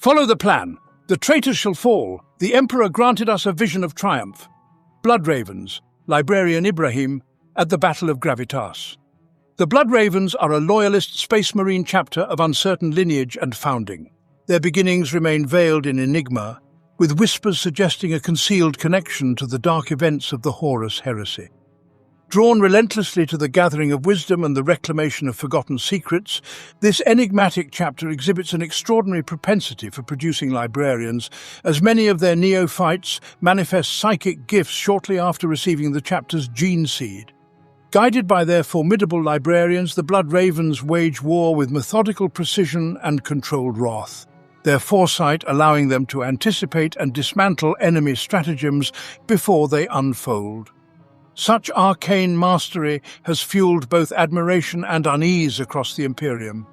Follow the plan. The traitors shall fall. The Emperor granted us a vision of triumph. Blood Ravens, Librarian Ibrahim, at the Battle of Gravitas. The Blood Ravens are a loyalist Space Marine chapter of uncertain lineage and founding. Their beginnings remain veiled in enigma, with whispers suggesting a concealed connection to the dark events of the Horus Heresy. Drawn relentlessly to the gathering of wisdom and the reclamation of forgotten secrets, this enigmatic chapter exhibits an extraordinary propensity for producing librarians, as many of their neophytes manifest psychic gifts shortly after receiving the chapter's gene seed. Guided by their formidable librarians, the Blood Ravens wage war with methodical precision and controlled wrath, their foresight allowing them to anticipate and dismantle enemy stratagems before they unfold. Such arcane mastery has fueled both admiration and unease across the Imperium,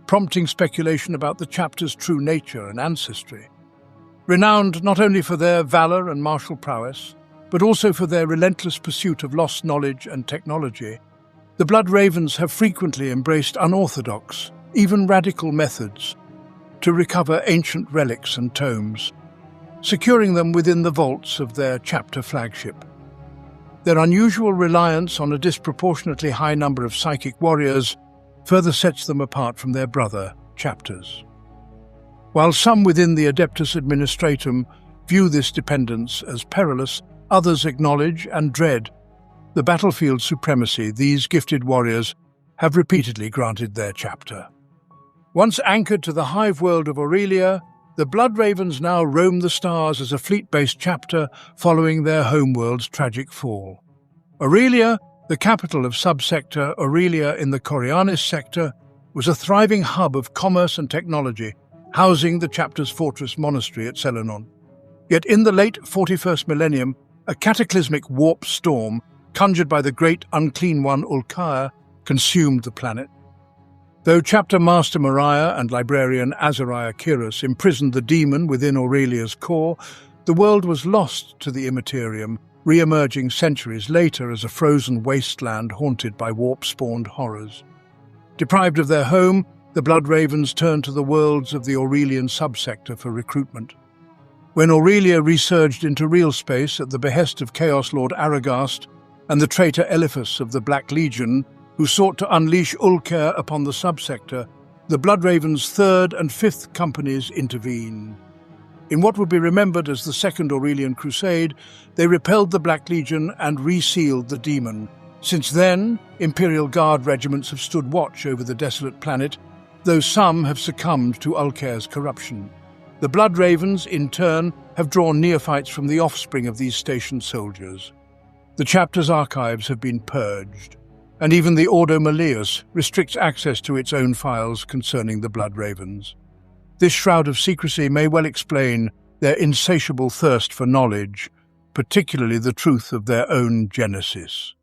prompting speculation about the chapter's true nature and ancestry. Renowned not only for their valor and martial prowess, but also for their relentless pursuit of lost knowledge and technology, the Blood Ravens have frequently embraced unorthodox, even radical methods to recover ancient relics and tomes, securing them within the vaults of their chapter flagship. Their unusual reliance on a disproportionately high number of psychic warriors further sets them apart from their brother chapters. While some within the Adeptus Administratum view this dependence as perilous, others acknowledge and dread the battlefield supremacy these gifted warriors have repeatedly granted their chapter. Once anchored to the hive world of Aurelia, the Blood Ravens now roam the stars as a fleet-based chapter following their homeworld's tragic fall. Aurelia, the capital of subsector Aurelia in the Coriolis sector, was a thriving hub of commerce and technology, housing the chapter's fortress monastery at Selenon. Yet in the late 41st millennium, a cataclysmic warp storm, conjured by the great unclean one Ulkaya, consumed the planet. Though Chapter Master Mariah and Librarian Azariah Kiras imprisoned the demon within Aurelia's core, the world was lost to the Immaterium, re-emerging centuries later as a frozen wasteland haunted by warp-spawned horrors. Deprived of their home, the Blood Ravens turned to the worlds of the Aurelian subsector for recruitment. When Aurelia resurged into real space at the behest of Chaos Lord Aragast and the traitor Eliphas of the Black Legion, who sought to unleash Ulker upon the subsector, the Blood Ravens' third and fifth companies intervened. In what would be remembered as the Second Aurelian Crusade, they repelled the Black Legion and resealed the demon. Since then, Imperial Guard regiments have stood watch over the desolate planet, though some have succumbed to Ulker's corruption. The Blood Ravens, in turn, have drawn neophytes from the offspring of these stationed soldiers. The chapter's archives have been purged, and even the Ordo Malleus restricts access to its own files concerning the Blood Ravens. This shroud of secrecy may well explain their insatiable thirst for knowledge, particularly the truth of their own genesis.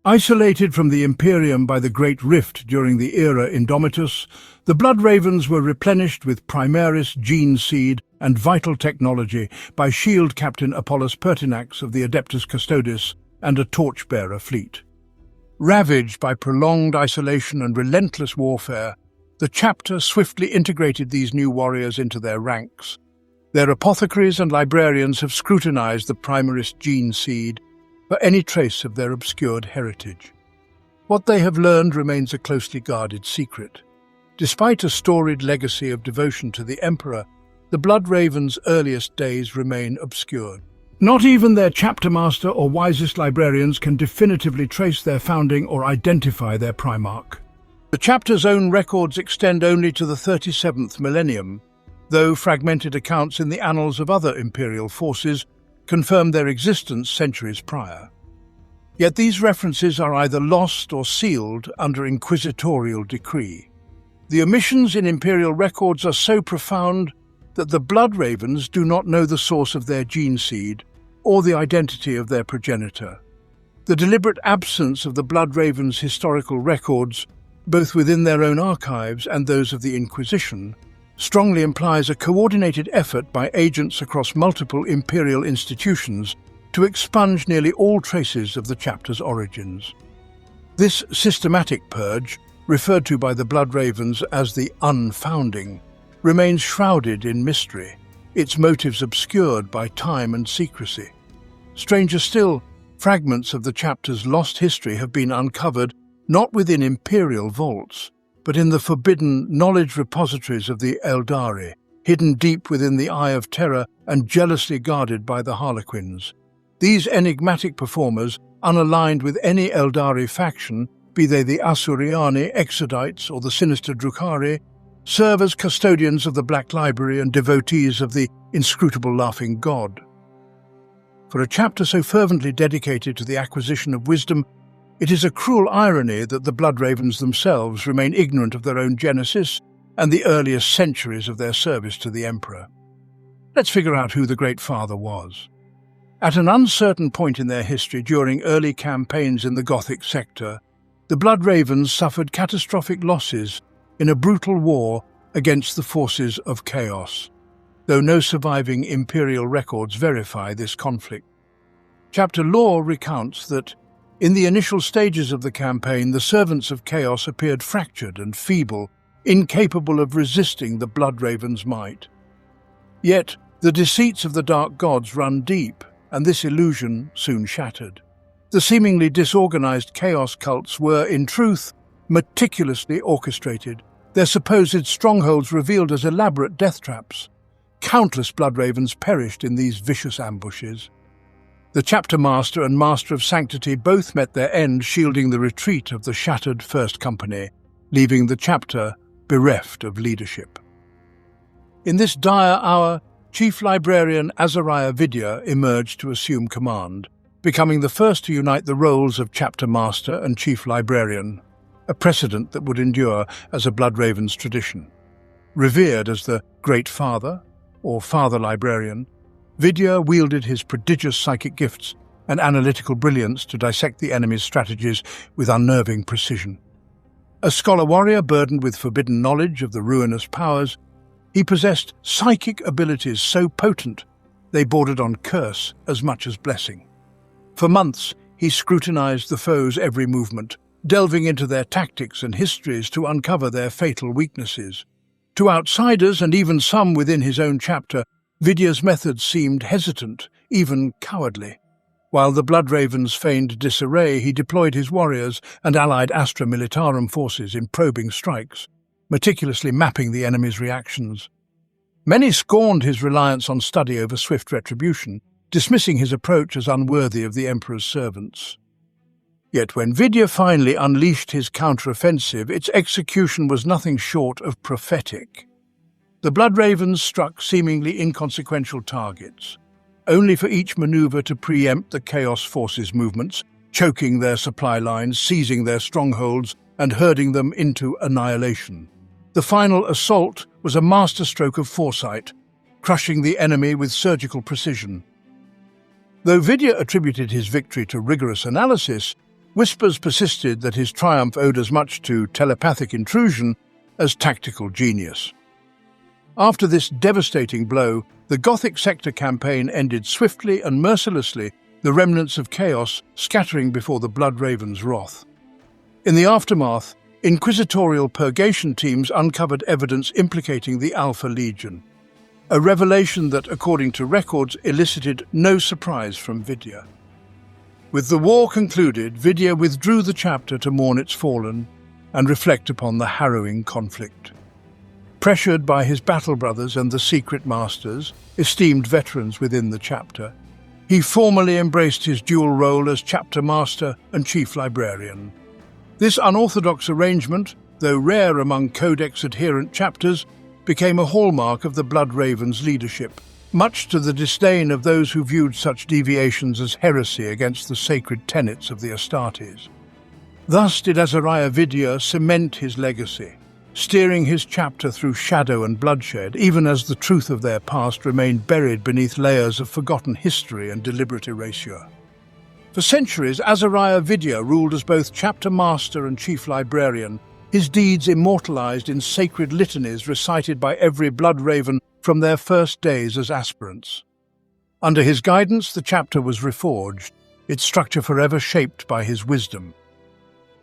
Isolated from the Imperium by the Great Rift during the era Indomitus, the Blood Ravens were replenished with Primaris gene seed and vital technology by Shield Captain Apollos Pertinax of the Adeptus Custodes and a torchbearer fleet. Ravaged by prolonged isolation and relentless warfare, the chapter swiftly integrated these new warriors into their ranks. Their apothecaries and librarians have scrutinized the Primaris gene seed for any trace of their obscured heritage. What they have learned remains a closely guarded secret. Despite a storied legacy of devotion to the Emperor, the Blood Ravens' earliest days remain obscured. Not even their chapter master or wisest librarians can definitively trace their founding or identify their primarch. The chapter's own records extend only to the 37th millennium, though fragmented accounts in the annals of other imperial forces confirm their existence centuries prior. Yet these references are either lost or sealed under inquisitorial decree. The omissions in imperial records are so profound that the Blood Ravens do not know the source of their gene seed or the identity of their progenitor. The deliberate absence of the Blood Ravens' historical records, both within their own archives and those of the Inquisition, strongly implies a coordinated effort by agents across multiple imperial institutions to expunge nearly all traces of the chapter's origins. This systematic purge, referred to by the Blood Ravens as the unfounding, remains shrouded in mystery, its motives obscured by time and secrecy. Stranger still, fragments of the chapter's lost history have been uncovered not within imperial vaults, but in the forbidden knowledge repositories of the Eldari, hidden deep within the Eye of Terror and jealously guarded by the Harlequins. These enigmatic performers, unaligned with any Eldari faction, be they the Asuriani, Exodites, or the sinister Drukhari, serve as custodians of the Black Library and devotees of the inscrutable Laughing God. For a chapter so fervently dedicated to the acquisition of wisdom, it is a cruel irony that the Bloodravens themselves remain ignorant of their own genesis and the earliest centuries of their service to the Emperor. Let's figure out who the Great Father was. At an uncertain point in their history during early campaigns in the Gothic sector, the Bloodravens suffered catastrophic losses in a brutal war against the forces of chaos, though no surviving imperial records verify this conflict. Chapter lore recounts that, in the initial stages of the campaign, the servants of chaos appeared fractured and feeble, incapable of resisting the Bloodravens' might. Yet, the deceits of the dark gods run deep, and this illusion soon shattered. The seemingly disorganized chaos cults were, in truth, meticulously orchestrated, their supposed strongholds revealed as elaborate death traps. Countless Bloodravens perished in these vicious ambushes. The Chapter Master and Master of Sanctity both met their end shielding the retreat of the shattered First Company, leaving the chapter bereft of leadership. In this dire hour, Chief Librarian Azariah Vidya emerged to assume command, becoming the first to unite the roles of Chapter Master and Chief Librarian, a precedent that would endure as a Bloodraven's tradition. Revered as the Great Father, or Father Librarian, Vidya wielded his prodigious psychic gifts and analytical brilliance to dissect the enemy's strategies with unnerving precision. A scholar-warrior burdened with forbidden knowledge of the ruinous powers, he possessed psychic abilities so potent they bordered on curse as much as blessing. For months, he scrutinized the foe's every movement, delving into their tactics and histories to uncover their fatal weaknesses. To outsiders, and even some within his own chapter, Vidya's methods seemed hesitant, even cowardly. While the Bloodravens feigned disarray, he deployed his warriors and allied Astra Militarum forces in probing strikes, meticulously mapping the enemy's reactions. Many scorned his reliance on study over swift retribution, dismissing his approach as unworthy of the Emperor's servants. Yet when Vidya finally unleashed his counter-offensive, its execution was nothing short of prophetic. The Bloodravens struck seemingly inconsequential targets, only for each maneuver to preempt the Chaos Forces' movements, choking their supply lines, seizing their strongholds, and herding them into annihilation. The final assault was a masterstroke of foresight, crushing the enemy with surgical precision. Though Vidya attributed his victory to rigorous analysis, whispers persisted that his triumph owed as much to telepathic intrusion as tactical genius. After this devastating blow, the Gothic sector campaign ended swiftly and mercilessly, the remnants of chaos scattering before the Bloodravens' wrath. In the aftermath, inquisitorial purgation teams uncovered evidence implicating the Alpha Legion, a revelation that, according to records, elicited no surprise from Vidya. With the war concluded, Vidya withdrew the chapter to mourn its fallen and reflect upon the harrowing conflict. Pressured by his battle brothers and the secret masters, esteemed veterans within the chapter, he formally embraced his dual role as chapter master and chief librarian. This unorthodox arrangement, though rare among codex-adherent chapters, became a hallmark of the Bloodravens' leadership, much to the disdain of those who viewed such deviations as heresy against the sacred tenets of the Astartes. Thus did Azariah Vidya cement his legacy, steering his chapter through shadow and bloodshed, even as the truth of their past remained buried beneath layers of forgotten history and deliberate erasure. For centuries, Azariah Vidya ruled as both chapter master and chief librarian, his deeds immortalized in sacred litanies recited by every Bloodraven from their first days as aspirants. Under his guidance, the chapter was reforged, its structure forever shaped by his wisdom.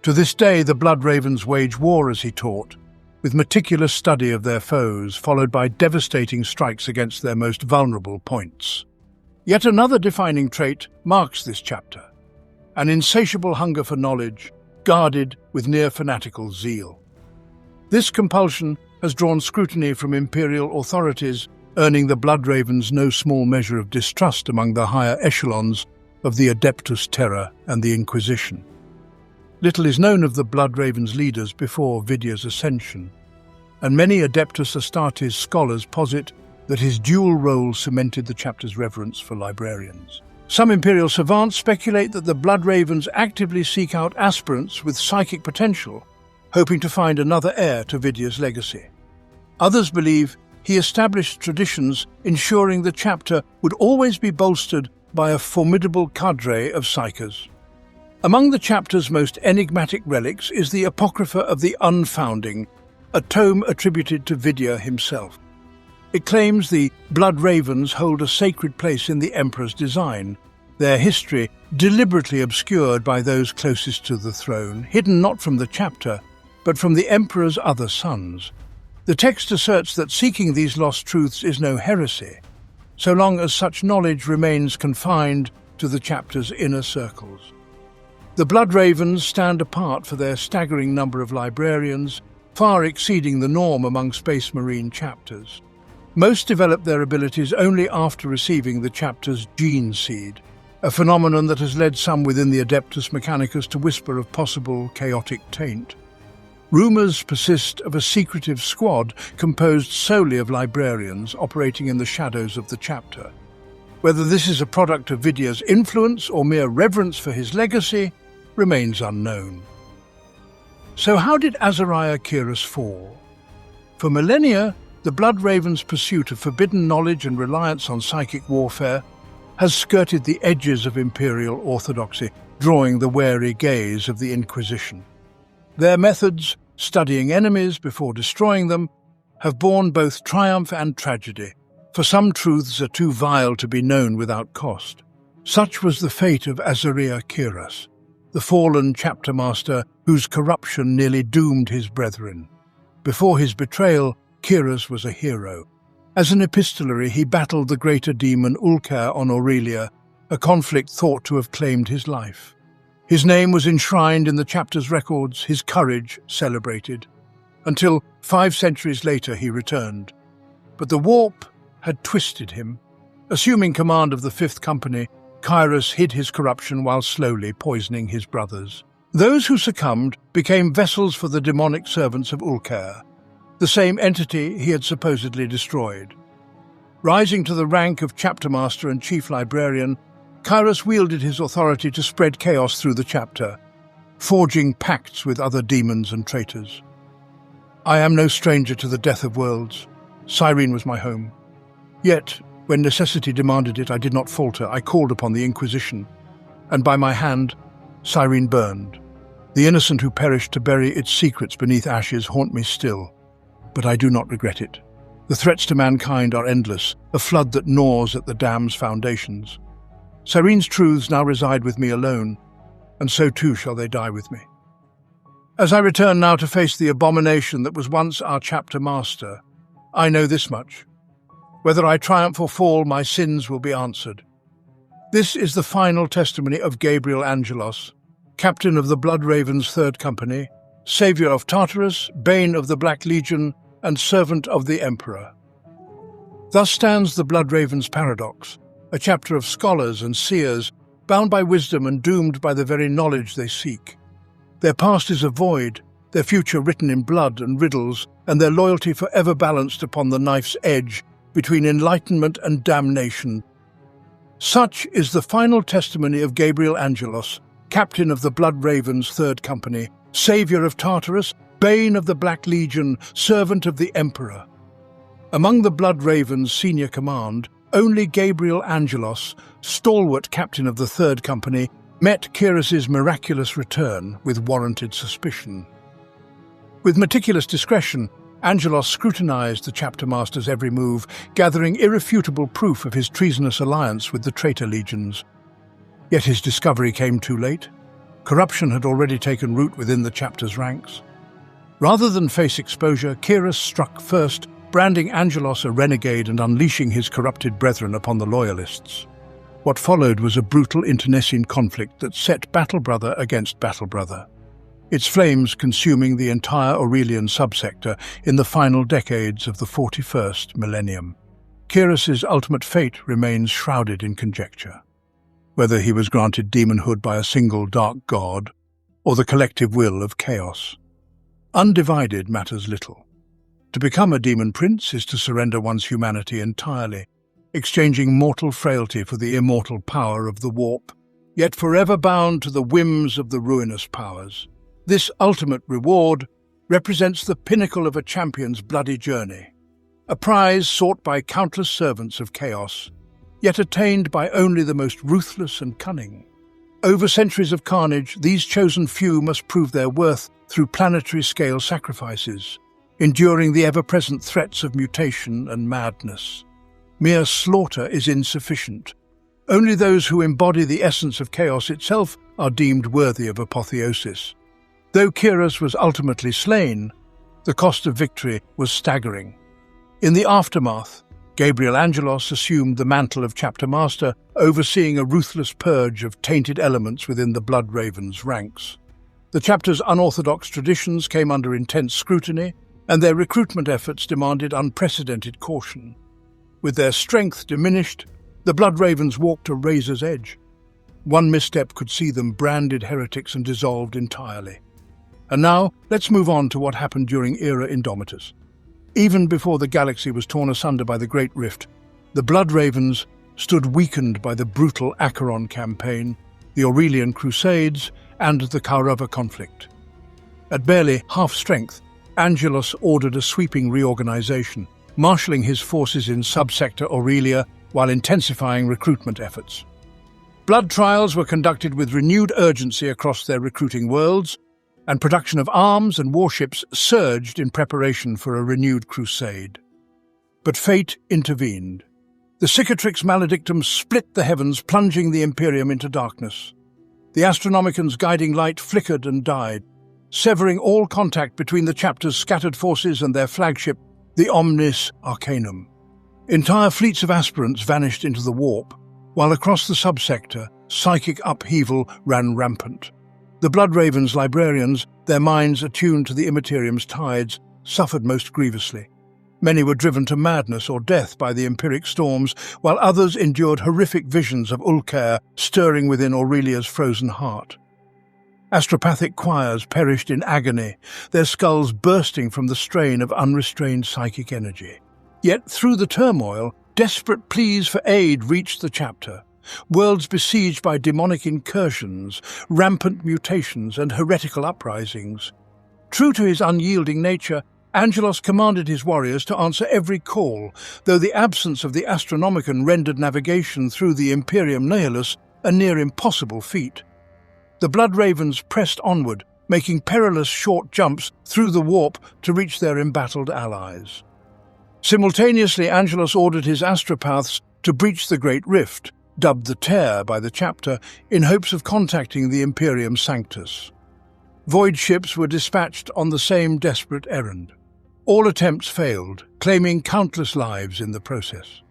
To this day, the Bloodravens wage war as he taught, with meticulous study of their foes, followed by devastating strikes against their most vulnerable points. Yet another defining trait marks this chapter: an insatiable hunger for knowledge, guarded with near-fanatical zeal. This compulsion has drawn scrutiny from imperial authorities, earning the Bloodravens no small measure of distrust among the higher echelons of the Adeptus Terra and the Inquisition. Little is known of the Bloodravens' leaders before Vidya's ascension, and many Adeptus Astartes scholars posit that his dual role cemented the chapter's reverence for librarians. Some imperial savants speculate that the Bloodravens actively seek out aspirants with psychic potential, hoping to find another heir to Vidya's legacy. Others believe he established traditions ensuring the chapter would always be bolstered by a formidable cadre of psychers. Among the chapter's most enigmatic relics is the Apocrypha of the Unfounding, a tome attributed to Vidya himself. It claims the Bloodravens hold a sacred place in the Emperor's design, their history deliberately obscured by those closest to the throne, hidden not from the chapter, but from the Emperor's other sons. The text asserts that seeking these lost truths is no heresy, so long as such knowledge remains confined to the chapter's inner circles. The Bloodravens stand apart for their staggering number of librarians, far exceeding the norm among Space Marine chapters. Most develop their abilities only after receiving the chapter's gene seed, a phenomenon that has led some within the Adeptus Mechanicus to whisper of possible chaotic taint. Rumors persist of a secretive squad composed solely of librarians operating in the shadows of the chapter. Whether this is a product of Vidya's influence or mere reverence for his legacy remains unknown. So how did Azariah Kyrus fall? For millennia, the Bloodravens' pursuit of forbidden knowledge and reliance on psychic warfare has skirted the edges of imperial orthodoxy, drawing the wary gaze of the Inquisition. Their methods, studying enemies before destroying them, have borne both triumph and tragedy, for some truths are too vile to be known without cost. Such was the fate of Azariah Kyrus, the fallen chapter master whose corruption nearly doomed his brethren. Before his betrayal, Kyrus was a hero. As an epistolary, he battled the greater demon Ulker on Aurelia, a conflict thought to have claimed his life. His name was enshrined in the chapter's records, his courage celebrated, until 5 centuries later he returned. But the warp had twisted him. Assuming command of the 5th Company, Kyrus hid his corruption while slowly poisoning his brothers. Those who succumbed became vessels for the demonic servants of Ulker, the same entity he had supposedly destroyed. Rising to the rank of chapter master and chief librarian, Kyrus wielded his authority to spread chaos through the chapter, forging pacts with other demons and traitors. I am no stranger to the death of worlds. Cyrene was my home. Yet, when necessity demanded it, I did not falter. I called upon the Inquisition, and by my hand, Cyrene burned. The innocent who perished to bury its secrets beneath ashes haunt me still, but I do not regret it. The threats to mankind are endless, a flood that gnaws at the dam's foundations. Cyrene's truths now reside with me alone, and so too shall they die with me. As I return now to face the abomination that was once our chapter master, I know this much. Whether I triumph or fall, my sins will be answered. This is the final testimony of Gabriel Angelos, captain of the Bloodravens' 3rd Company, saviour of Tartarus, bane of the Black Legion, and servant of the Emperor. Thus stands the Bloodravens' paradox, a chapter of scholars and seers, bound by wisdom and doomed by the very knowledge they seek. Their past is a void, their future written in blood and riddles, and their loyalty forever balanced upon the knife's edge between enlightenment and damnation. Such is the final testimony of Gabriel Angelos, captain of the Bloodravens' 3rd Company, saviour of Tartarus, bane of the Black Legion, servant of the Emperor. Among the Bloodravens' senior command, only Gabriel Angelos, stalwart captain of the 3rd Company, met Kyrus's miraculous return with warranted suspicion. With meticulous discretion, Angelos scrutinized the chapter master's every move, gathering irrefutable proof of his treasonous alliance with the traitor legions. Yet his discovery came too late. Corruption had already taken root within the chapter's ranks. Rather than face exposure, Kyrus struck first, branding Angelos a renegade and unleashing his corrupted brethren upon the loyalists. What followed was a brutal internecine conflict that set battle brother against battle brother, its flames consuming the entire Aurelian subsector in the final decades of the 41st millennium. Kyrus's ultimate fate remains shrouded in conjecture. Whether he was granted demonhood by a single dark god, or the collective will of chaos. Undivided matters little. To become a demon prince is to surrender one's humanity entirely, exchanging mortal frailty for the immortal power of the warp, yet forever bound to the whims of the ruinous powers. This ultimate reward represents the pinnacle of a champion's bloody journey, a prize sought by countless servants of chaos, yet attained by only the most ruthless and cunning. Over centuries of carnage, these chosen few must prove their worth through planetary-scale sacrifices, enduring the ever-present threats of mutation and madness. Mere slaughter is insufficient. Only those who embody the essence of chaos itself are deemed worthy of apotheosis. Though Kyrus was ultimately slain, the cost of victory was staggering. In the aftermath, Gabriel Angelos assumed the mantle of Chapter Master, overseeing a ruthless purge of tainted elements within the Blood Ravens' ranks. The chapter's unorthodox traditions came under intense scrutiny, and their recruitment efforts demanded unprecedented caution. With their strength diminished, the Blood Ravens walked a razor's edge. One misstep could see them branded heretics and dissolved entirely. And now, let's move on to what happened during Era Indomitus. Even before the galaxy was torn asunder by the Great Rift, the Blood Ravens stood weakened by the brutal Acheron campaign, the Aurelian Crusades, and the Kaurava conflict. At barely half strength, Angelos ordered a sweeping reorganization, marshalling his forces in subsector Aurelia while intensifying recruitment efforts. Blood trials were conducted with renewed urgency across their recruiting worlds, and production of arms and warships surged in preparation for a renewed crusade. But fate intervened. The Cicatrix Maledictum split the heavens, plunging the Imperium into darkness. The Astronomican's guiding light flickered and died, severing all contact between the chapter's scattered forces and their flagship, the Omnis Arcanum. Entire fleets of aspirants vanished into the warp, while across the subsector, psychic upheaval ran rampant. The Blood Ravens' librarians, their minds attuned to the Immaterium's tides, suffered most grievously. Many were driven to madness or death by the empiric storms, while others endured horrific visions of Ulcair stirring within Aurelia's frozen heart. Astropathic choirs perished in agony, their skulls bursting from the strain of unrestrained psychic energy. Yet through the turmoil, desperate pleas for aid reached the chapter. Worlds besieged by demonic incursions, rampant mutations, and heretical uprisings. True to his unyielding nature, Angelos commanded his warriors to answer every call, though the absence of the Astronomicon rendered navigation through the Imperium Nihilus a near impossible feat. The Blood Ravens pressed onward, making perilous short jumps through the warp to reach their embattled allies. Simultaneously, Angelos ordered his astropaths to breach the Great Rift, dubbed the Tear by the chapter, in hopes of contacting the Imperium Sanctus. Void ships were dispatched on the same desperate errand. All attempts failed, claiming countless lives in the process.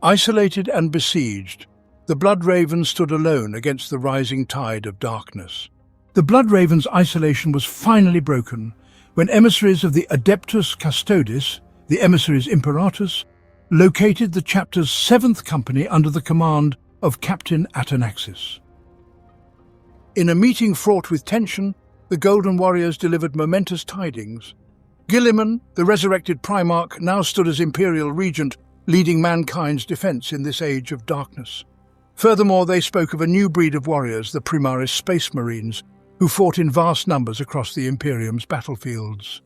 Isolated and besieged, the Blood Ravens stood alone against the rising tide of darkness. The Blood Ravens' isolation was finally broken when emissaries of the Adeptus Custodes, the emissaries Imperatus, located the chapter's 7th company under the command of Captain Atanaxis. In a meeting fraught with tension, the Golden Warriors delivered momentous tidings. Gilliman, the resurrected Primarch, now stood as Imperial Regent, leading mankind's defense in this age of darkness. Furthermore, they spoke of a new breed of warriors, the Primaris Space Marines, who fought in vast numbers across the Imperium's battlefields.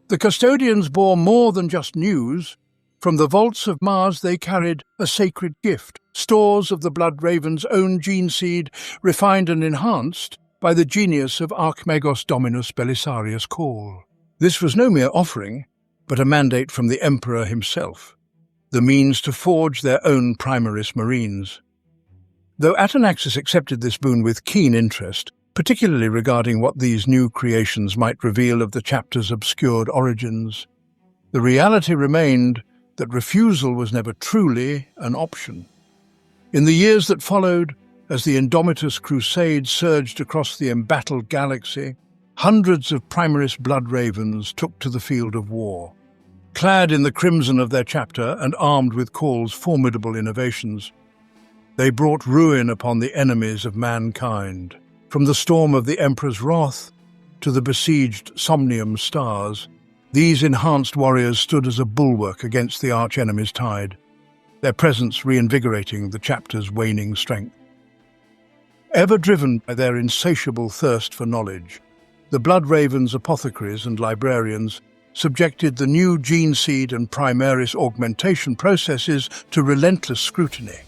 The Custodians bore more than just news. From the vaults of Mars they carried a sacred gift, stores of the Blood Raven's own gene seed, refined and enhanced by the genius of Archmagos Dominus Belisarius Call. This was no mere offering, but a mandate from the Emperor himself, the means to forge their own Primaris Marines. Though Atanaxis accepted this boon with keen interest, particularly regarding what these new creations might reveal of the chapter's obscured origins. The reality remained that refusal was never truly an option. In the years that followed, as the Indomitus Crusade surged across the embattled galaxy, hundreds of Primaris blood ravens took to the field of war. Clad in the crimson of their chapter and armed with Call's formidable innovations, they brought ruin upon the enemies of mankind. From the storm of the Emperor's wrath to the besieged Somnium stars, these enhanced warriors stood as a bulwark against the arch-enemy's tide, their presence reinvigorating the chapter's waning strength. Ever driven by their insatiable thirst for knowledge, the Blood Ravens' apothecaries and librarians subjected the new gene seed and Primaris augmentation processes to relentless scrutiny.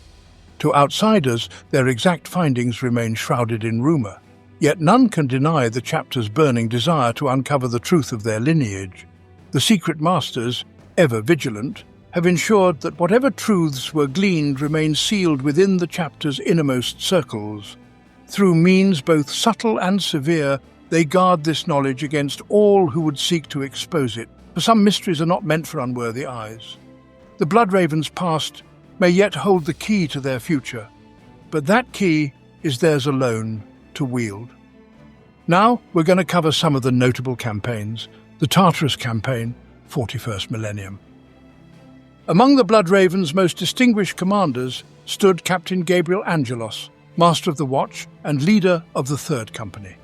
To outsiders, their exact findings remain shrouded in rumor, yet none can deny the chapter's burning desire to uncover the truth of their lineage. The secret masters, ever vigilant, have ensured that whatever truths were gleaned remain sealed within the chapter's innermost circles. Through means both subtle and severe, they guard this knowledge against all who would seek to expose it, for some mysteries are not meant for unworthy eyes. The Blood Ravens' past may yet hold the key to their future, but that key is theirs alone to wield. Now we're going to cover some of the notable campaigns. The Tartarus campaign, 41st millennium. Among the Blood Ravens' most distinguished commanders stood Captain Gabriel Angelos, Master of the Watch and leader of the Third Company.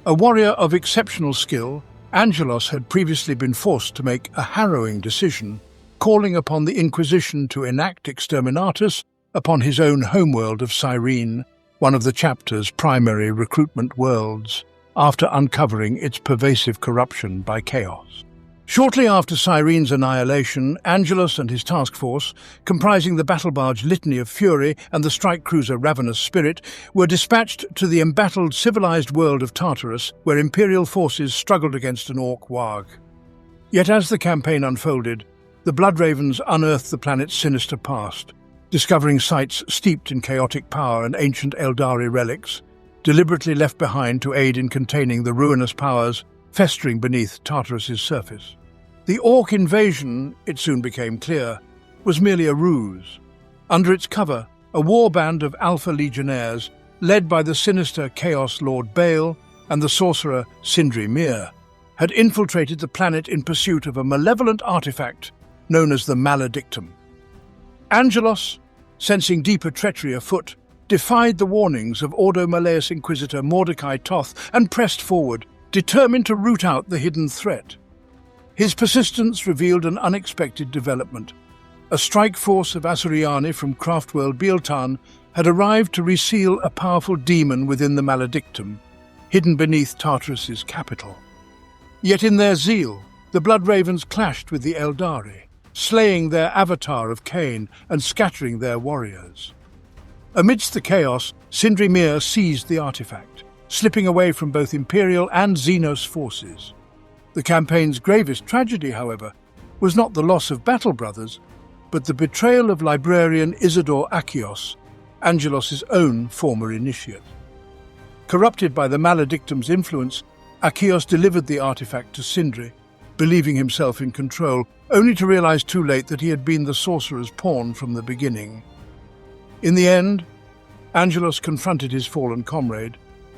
A warrior of exceptional skill, Angelos had previously been forced to make a harrowing decision, calling upon the Inquisition to enact exterminatus upon his own homeworld of Cyrene, one of the chapter's primary recruitment worlds, after uncovering its pervasive corruption by chaos. Shortly after Cyrene's annihilation, Angelos and his task force, comprising the battle barge Litany of Fury and the strike cruiser Ravenous Spirit, were dispatched to the embattled civilized world of Tartarus, where Imperial forces struggled against an Orc Warg. Yet as the campaign unfolded, the Blood Ravens unearthed the planet's sinister past, discovering sites steeped in chaotic power and ancient Eldari relics, deliberately left behind to aid in containing the ruinous powers festering beneath Tartarus's surface. The Orc invasion, it soon became clear, was merely a ruse. Under its cover, a warband of Alpha Legionnaires, led by the sinister Chaos Lord Baal and the sorcerer Sindri Mir, had infiltrated the planet in pursuit of a malevolent artifact known as the Maledictum. Angelos, sensing deeper treachery afoot, defied the warnings of Ordo Malleus Inquisitor Mordecai Toth and pressed forward, determined to root out the hidden threat. His persistence revealed an unexpected development. A strike force of Asuriani from craftworld Bieltan had arrived to reseal a powerful demon within the Maledictum, hidden beneath Tartarus's capital. Yet in their zeal, the Blood Ravens clashed with the Eldari, slaying their avatar of Cain and scattering their warriors. Amidst the chaos, Sindri Mir seized the artifact, slipping away from both Imperial and Xenos forces. The campaign's gravest tragedy, however, was not the loss of battle brothers, but the betrayal of librarian Isidore Achios, Angelos' own former initiate. Corrupted by the Maledictum's influence, Achios delivered the artifact to Sindri, believing himself in control, only to realize too late that he had been the sorcerer's pawn from the beginning. In the end, Angelos confronted his fallen comrade,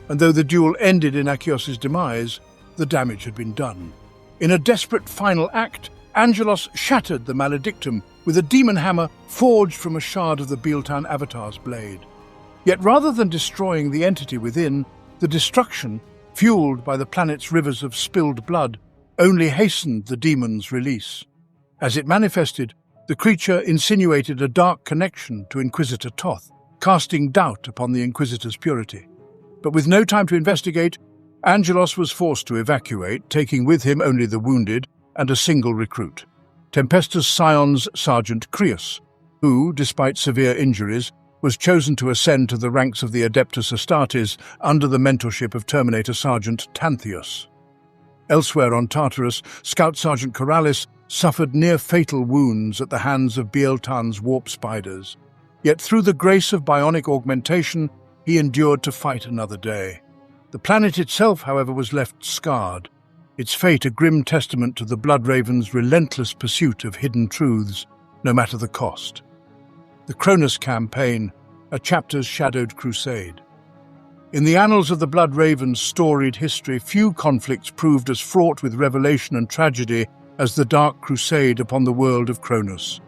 and though the duel ended in Achios' demise, the damage had been done. In a desperate final act, Angelos shattered the Maledictum with a demon hammer forged from a shard of the Bieltan Avatar's blade. Yet rather than destroying the entity within, the destruction, fueled by the planet's rivers of spilled blood, only hastened the demon's release. As it manifested, the creature insinuated a dark connection to Inquisitor Toth, casting doubt upon the Inquisitor's purity. But with no time to investigate, Angelos was forced to evacuate, taking with him only the wounded and a single recruit, Tempestus Scion's Sergeant Creus, who, despite severe injuries, was chosen to ascend to the ranks of the Adeptus Astartes under the mentorship of Terminator Sergeant Tantheus. Elsewhere on Tartarus, Scout Sergeant Corrales suffered near-fatal wounds at the hands of Bieltan's warp spiders. Yet through the grace of bionic augmentation, he endured to fight another day. The planet itself, however, was left scarred, its fate a grim testament to the Bloodraven's relentless pursuit of hidden truths, no matter the cost. The Cronus Campaign, a chapter's shadowed crusade. In the annals of the Bloodraven's storied history, few conflicts proved as fraught with revelation and tragedy as the Dark Crusade upon the world of Cronus.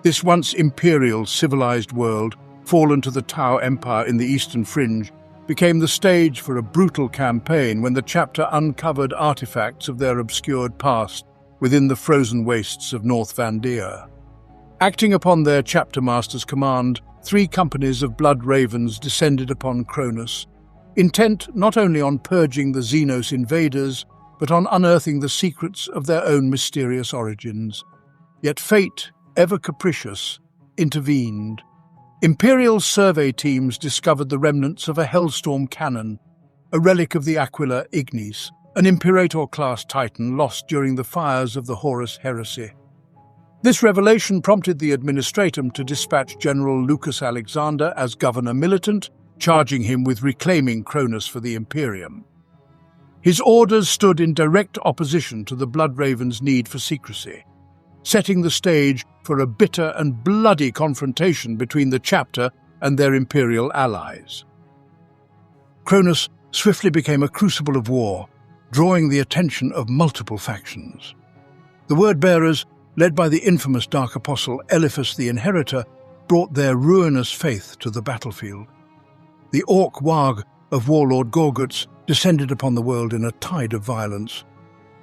This once imperial, civilized world, fallen to the Tau Empire in the Eastern Fringe, became the stage for a brutal campaign when the chapter uncovered artifacts of their obscured past within the frozen wastes of North Vandir. Acting upon their chapter master's command, 3 companies of Bloodravens descended upon Cronus, intent not only on purging the Xenos invaders, but on unearthing the secrets of their own mysterious origins. Yet fate, ever capricious, intervened. Imperial survey teams discovered the remnants of a Hellstorm cannon, a relic of the Aquila Ignis, an Imperator-class Titan lost during the fires of the Horus Heresy. This revelation prompted the Administratum to dispatch General Lucas Alexander as Governor Militant, charging him with reclaiming Cronus for the Imperium. His orders stood in direct opposition to the Bloodraven's need for secrecy, setting the stage for a bitter and bloody confrontation between the chapter and their Imperial allies. Cronus swiftly became a crucible of war, drawing the attention of multiple factions. The Word-bearers, led by the infamous Dark Apostle Eliphas the Inheritor, brought their ruinous faith to the battlefield. The Orc Wag of Warlord Gorguts descended upon the world in a tide of violence,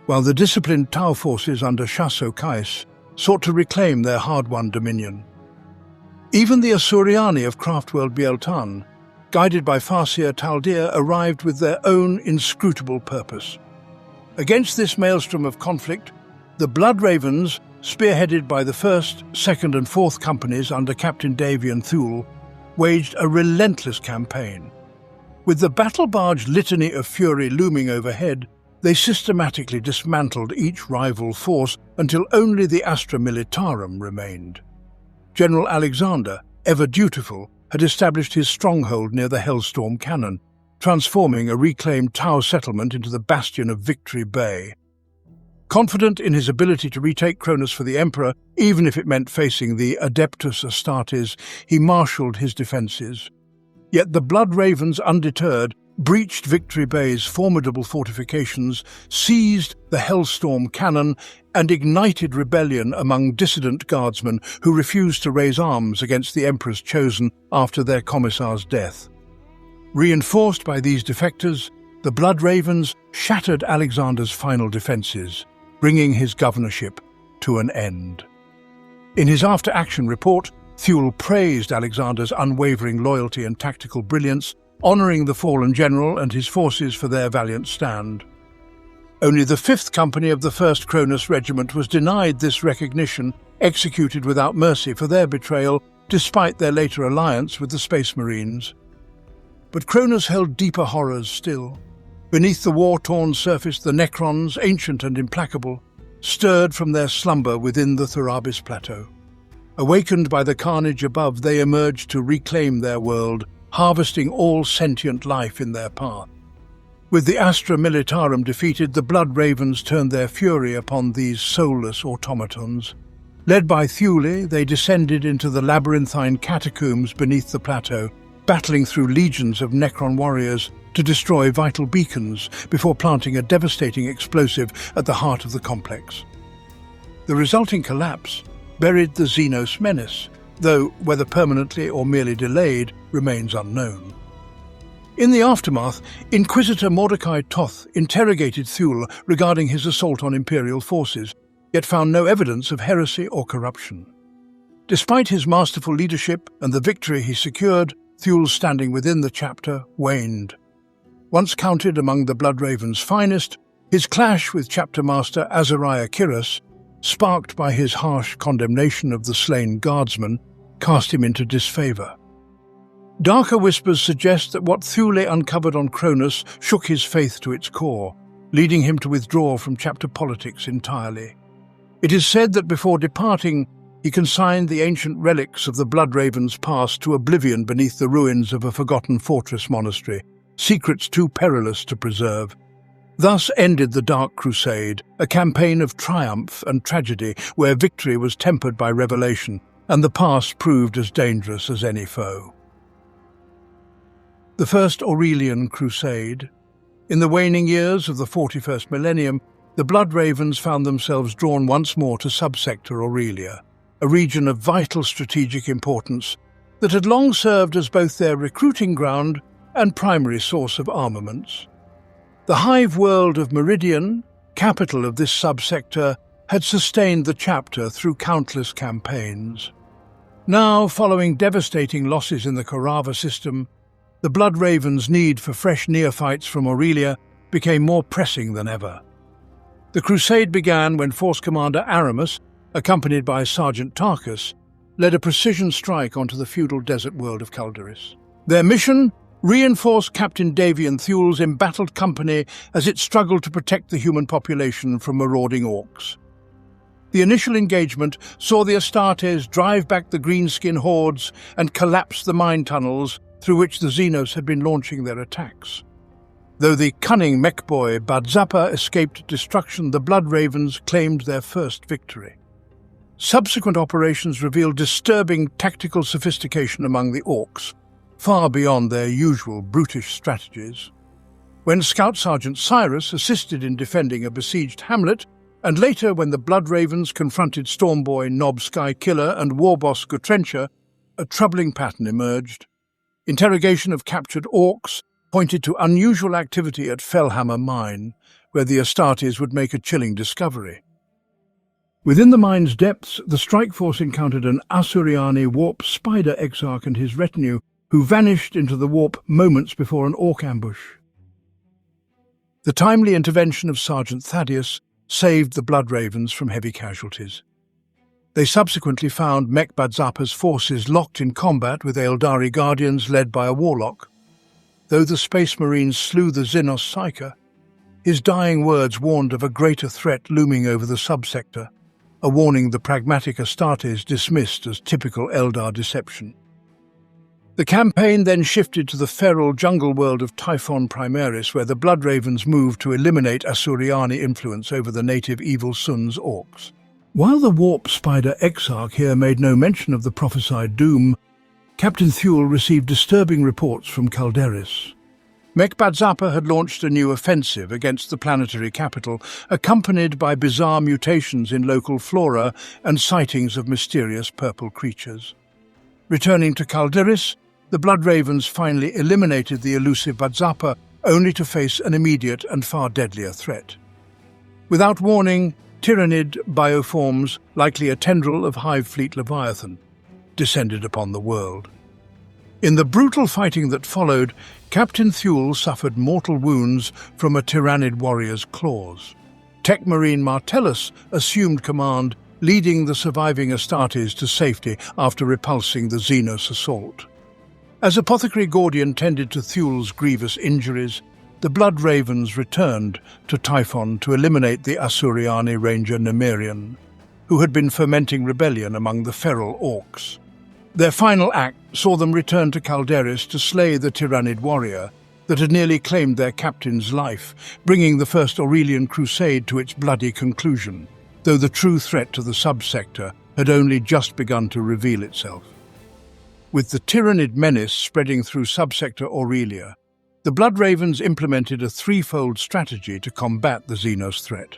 while the disciplined Tau forces under Shasso Kais sought to reclaim their hard-won dominion. Even the Asuriani of Craftworld Bieltan, guided by Farseer Taldir, arrived with their own inscrutable purpose. Against this maelstrom of conflict, the Bloodravens, spearheaded by the 1st, 2nd and 4th companies under Captain Davian Thule, waged a relentless campaign. With the battle barge litany of fury looming overhead, they systematically dismantled each rival force until only the Astra Militarum remained. General Alexander, ever dutiful, had established his stronghold near the Hellstorm Cannon, transforming a reclaimed Tau settlement into the bastion of Victory Bay. Confident in his ability to retake Cronus for the Emperor, even if it meant facing the Adeptus Astartes, he marshalled his defences. Yet the Bloodravens, undeterred, breached Victory Bay's formidable fortifications, seized the Hellstorm Cannon, and ignited rebellion among dissident guardsmen who refused to raise arms against the Emperor's chosen after their commissar's death. Reinforced by these defectors, the Bloodravens shattered Alexander's final defences, bringing his governorship to an end. In his after-action report, Thule praised Alexander's unwavering loyalty and tactical brilliance, honouring the fallen general and his forces for their valiant stand. Only the 5th Company of the 1st Cronus Regiment was denied this recognition, executed without mercy for their betrayal, despite their later alliance with the Space Marines. But Cronus held deeper horrors still. Beneath the war-torn surface, the Necrons, ancient and implacable, stirred from their slumber within the Thurabis Plateau. Awakened by the carnage above, they emerged to reclaim their world, harvesting all sentient life in their path. With the Astra Militarum defeated, the Bloodravens turned their fury upon these soulless automatons. Led by Thule, they descended into the labyrinthine catacombs beneath the plateau, battling through legions of Necron warriors to destroy vital beacons before planting a devastating explosive at the heart of the complex. The resulting collapse buried the Xenos menace, though whether permanently or merely delayed remains unknown. In the aftermath, Inquisitor Mordecai Toth interrogated Thule regarding his assault on Imperial forces, yet found no evidence of heresy or corruption. Despite his masterful leadership and the victory he secured, Thule's standing within the chapter waned. Once counted among the Bloodraven's finest, his clash with Chapter Master Azariah Kiras, sparked by his harsh condemnation of the slain guardsman, cast him into disfavour. Darker whispers suggest that what Thule uncovered on Cronus shook his faith to its core, leading him to withdraw from chapter politics entirely. It is said that before departing, he consigned the ancient relics of the Bloodraven's past to oblivion beneath the ruins of a forgotten fortress monastery, secrets too perilous to preserve. Thus ended the Dark Crusade, a campaign of triumph and tragedy where victory was tempered by revelation and the past proved as dangerous as any foe. The First Aurelian Crusade. In the waning years of the 41st millennium, the Blood Ravens found themselves drawn once more to subsector Aurelia, a region of vital strategic importance that had long served as both their recruiting ground and primary source of armaments. The hive world of Meridian, capital of this subsector, had sustained the chapter through countless campaigns. Now, following devastating losses in the Korava system, the Blood Ravens' need for fresh neophytes from Aurelia became more pressing than ever. The crusade began when Force Commander Aramis, accompanied by Sergeant Tarkus, led a precision strike onto the feudal desert world of Calderis. Their mission? Reinforce Captain Davian Thewle's embattled company as it struggled to protect the human population from marauding orcs. The initial engagement saw the Astartes drive back the greenskin hordes and collapse the mine tunnels through which the Xenos had been launching their attacks. Though the cunning mech boy Badzappa escaped destruction, the Blood Ravens claimed their first victory. Subsequent operations revealed disturbing tactical sophistication among the orcs, far beyond their usual brutish strategies. When Scout Sergeant Cyrus assisted in defending a besieged hamlet, and later when the Blood Ravens confronted Stormboy Nob Skykiller and Warboss Gutrencher, a troubling pattern emerged. Interrogation of captured orcs pointed to unusual activity at Fellhammer Mine, where the Astartes would make a chilling discovery. Within the mine's depths, the strike force encountered an Asuryani warp spider exarch and his retinue, who vanished into the warp moments before an orc ambush. The timely intervention of Sergeant Thaddeus saved the Blood Ravens from heavy casualties. They subsequently found Mech Badzappa's forces locked in combat with Eldari Guardians led by a warlock. Though the Space Marines slew the Xenos Psyker, his dying words warned of a greater threat looming over the subsector, a warning the pragmatic Astartes dismissed as typical Eldar deception. The campaign then shifted to the feral jungle world of Typhon Primaris, where the Blood Ravens moved to eliminate Asuryani influence over the native Evil Sun's orcs. While the Warp Spider Exarch here made no mention of the prophesied doom, Captain Thewle received disturbing reports from Calderis. Mech Badzappa had launched a new offensive against the planetary capital, accompanied by bizarre mutations in local flora and sightings of mysterious purple creatures. Returning to Calderis, the Blood Ravens finally eliminated the elusive Badzappa, only to face an immediate and far deadlier threat. Without warning, Tyrannid bioforms, likely a tendril of Hive Fleet Leviathan, descended upon the world. In the brutal fighting that followed, Captain Thewle suffered mortal wounds from a Tyrannid warrior's claws. Tech Marine Martellus assumed command, leading the surviving Astartes to safety after repulsing the Xenos assault. As Apothecary Gordian tended to Thewle's grievous injuries, the Blood Ravens returned to Typhon to eliminate the Asuryani ranger Nemerian, who had been fomenting rebellion among the feral orcs. Their final act saw them return to Calderis to slay the Tyrannid warrior that had nearly claimed their captain's life, bringing the First Aurelian Crusade to its bloody conclusion, though the true threat to the subsector had only just begun to reveal itself. With the Tyrannid menace spreading through subsector Aurelia, the Blood Ravens implemented a threefold strategy to combat the Xenos threat.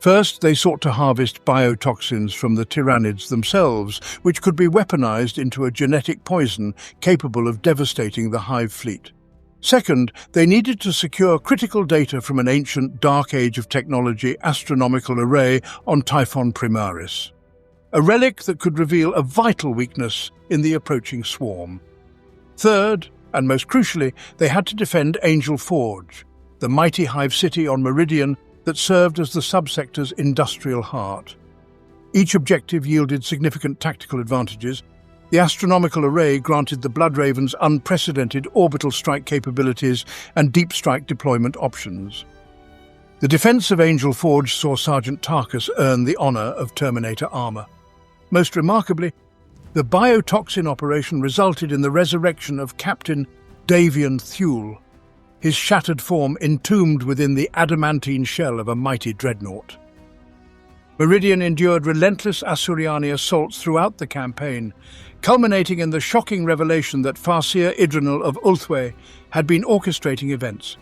First, they sought to harvest biotoxins from the Tyrannids themselves, which could be weaponized into a genetic poison capable of devastating the Hive fleet. Second, they needed to secure critical data from an ancient Dark Age of technology astronomical array on Typhon Primaris, a relic that could reveal a vital weakness in the approaching swarm. Third, and most crucially, they had to defend Angel Forge, the mighty Hive city on Meridian that served as the subsector's industrial heart. Each objective yielded significant tactical advantages. The astronomical array granted the Blood Ravens unprecedented orbital strike capabilities and deep strike deployment options. The defense of Angel Forge saw Sergeant Tarkus earn the honor of Terminator armor. Most remarkably, the biotoxin operation resulted in the resurrection of Captain Davian Thewle, his shattered form entombed within the adamantine shell of a mighty dreadnought. Meridian endured relentless Asuryani assaults throughout the campaign, culminating in the shocking revelation that Farseer Idranil of Ulthwé had been orchestrating events.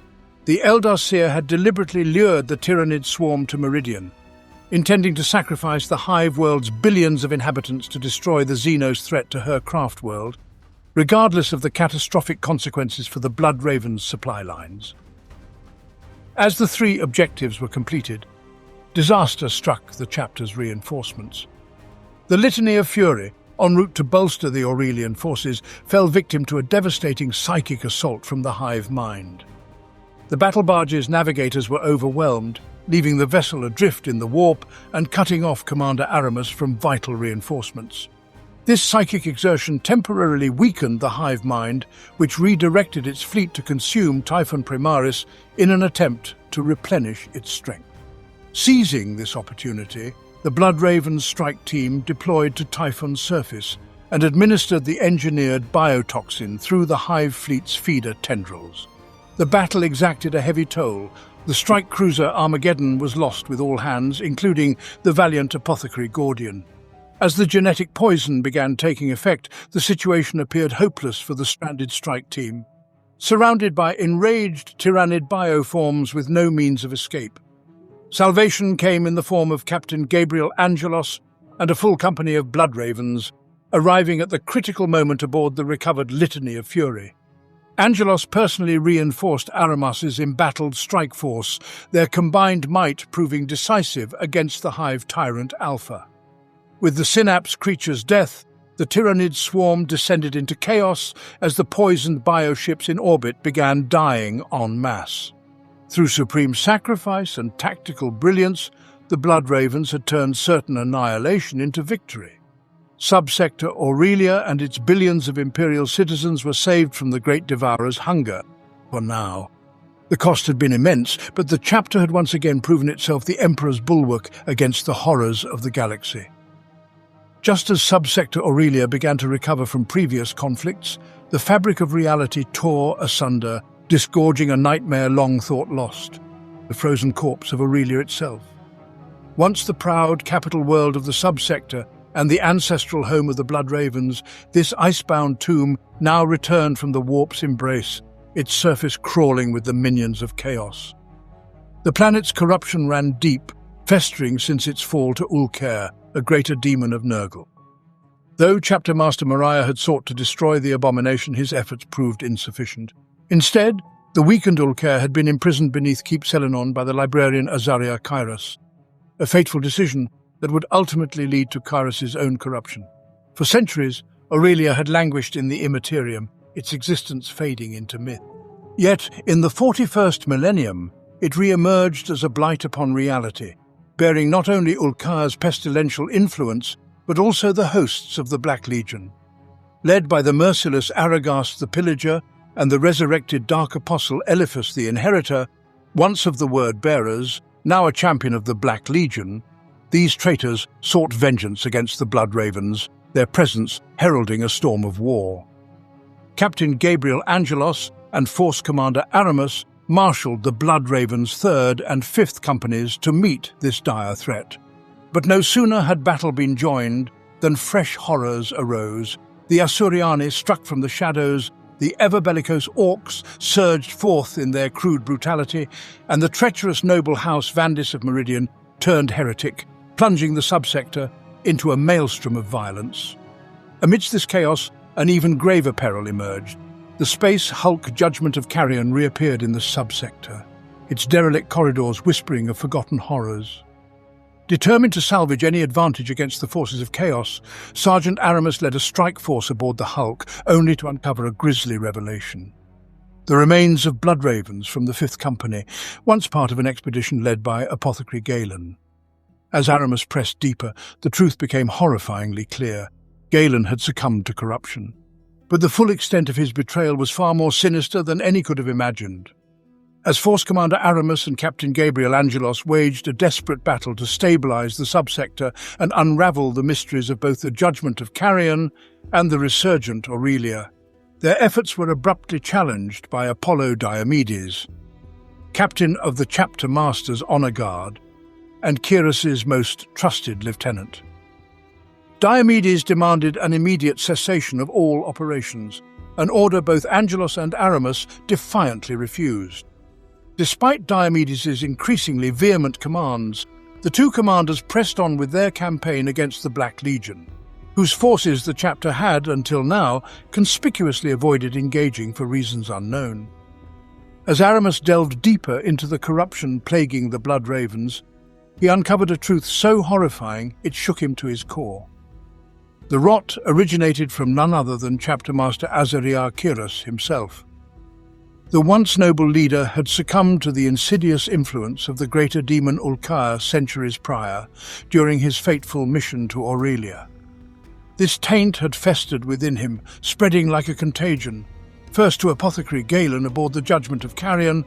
The Eldar Seer had deliberately lured the Tyrannid swarm to Meridian, intending to sacrifice the Hive world's billions of inhabitants to destroy the Xenos' threat to her craft world, regardless of the catastrophic consequences for the Blood Ravens' supply lines. As the 3 objectives were completed, disaster struck the chapter's reinforcements. The Litany of Fury, en route to bolster the Aurelian forces, fell victim to a devastating psychic assault from the Hive mind. The battle barge's navigators were overwhelmed, leaving the vessel adrift in the warp and cutting off Commander Aramis from vital reinforcements. This psychic exertion temporarily weakened the Hive mind, which redirected its fleet to consume Typhon Primaris in an attempt to replenish its strength. Seizing this opportunity, the Blood Ravens strike team deployed to Typhon's surface and administered the engineered biotoxin through the Hive fleet's feeder tendrils. The battle exacted a heavy toll. The strike cruiser Armageddon was lost with all hands, including the valiant apothecary Gordian. As the genetic poison began taking effect, the situation appeared hopeless for the stranded strike team, surrounded by enraged Tyrannid bioforms with no means of escape. Salvation came in the form of Captain Gabriel Angelos and a full company of Blood Ravens, arriving at the critical moment aboard the recovered Litany of Fury. Angelos personally reinforced Aramas's embattled strike force, their combined might proving decisive against the Hive tyrant Alpha. With the Synapse creature's death, the Tyrannid swarm descended into chaos as the poisoned bioships in orbit began dying en masse. Through supreme sacrifice and tactical brilliance, the Blood Ravens had turned certain annihilation into victory. Subsector Aurelia and its billions of Imperial citizens were saved from the Great Devourer's hunger, for now. The cost had been immense, but the chapter had once again proven itself the Emperor's bulwark against the horrors of the galaxy. Just as Subsector Aurelia began to recover from previous conflicts, the fabric of reality tore asunder, disgorging a nightmare long thought lost, the frozen corpse of Aurelia itself. Once the proud capital world of the Subsector and the ancestral home of the Blood Ravens, this icebound tomb now returned from the warp's embrace, its surface crawling with the minions of chaos. The planet's corruption ran deep, festering since its fall to Ulker, a greater demon of Nurgle. Though Chapter Master Moriah had sought to destroy the abomination, his efforts proved insufficient. Instead, the weakened Ulker had been imprisoned beneath Keep Selenon by the librarian Azaria Kairos, a fateful decision that would ultimately lead to Kairos' own corruption. For centuries, Aurelia had languished in the immaterium, its existence fading into myth. Yet, in the 41st millennium, it re-emerged as a blight upon reality, bearing not only Ulkar's pestilential influence, but also the hosts of the Black Legion. Led by the merciless Aragast the Pillager and the resurrected Dark Apostle Eliphas the Inheritor, once of the Word-Bearers, now a champion of the Black Legion, these traitors sought vengeance against the Blood Ravens, their presence heralding a storm of war. Captain Gabriel Angelos and Force Commander Aramis marshalled the Blood Ravens' 3rd and 5th companies to meet this dire threat. But no sooner had battle been joined than fresh horrors arose. The Asuryani struck from the shadows, the ever-bellicose Orcs surged forth in their crude brutality, and the treacherous noble house Vandis of Meridian turned heretic, plunging the subsector into a maelstrom of violence. Amidst this chaos, an even graver peril emerged. The space hulk Judgment of Carrion reappeared in the subsector, its derelict corridors whispering of forgotten horrors. Determined to salvage any advantage against the forces of chaos, Sergeant Aramis led a strike force aboard the hulk, only to uncover a grisly revelation. The remains of Blood Ravens from the 5th Company, once part of an expedition led by Apothecary Galen. As Aramis pressed deeper, the truth became horrifyingly clear. Galen had succumbed to corruption. But the full extent of his betrayal was far more sinister than any could have imagined. As Force Commander Aramis and Captain Gabriel Angelos waged a desperate battle to stabilize the subsector and unravel the mysteries of both the Judgment of Carrion and the resurgent Aurelia, Their efforts were abruptly challenged by Apollo Diomedes, captain of the chapter master's honor guard and Kyros's most trusted lieutenant. Diomedes demanded an immediate cessation of all operations, an order both Angelos and Aramis defiantly refused. Despite Diomedes' increasingly vehement commands, the two commanders pressed on with their campaign against the Black Legion, whose forces the chapter had, until now, conspicuously avoided engaging for reasons unknown. As Aramis delved deeper into the corruption plaguing the Blood Ravens, he uncovered a truth so horrifying it shook him to his core. The rot originated from none other than Chapter Master Azariah Kyros himself. The once noble leader had succumbed to the insidious influence of the greater demon Ulcaer centuries prior, during his fateful mission to Aurelia. This taint had festered within him, spreading like a contagion, first to apothecary Galen aboard the Judgment of Carrion,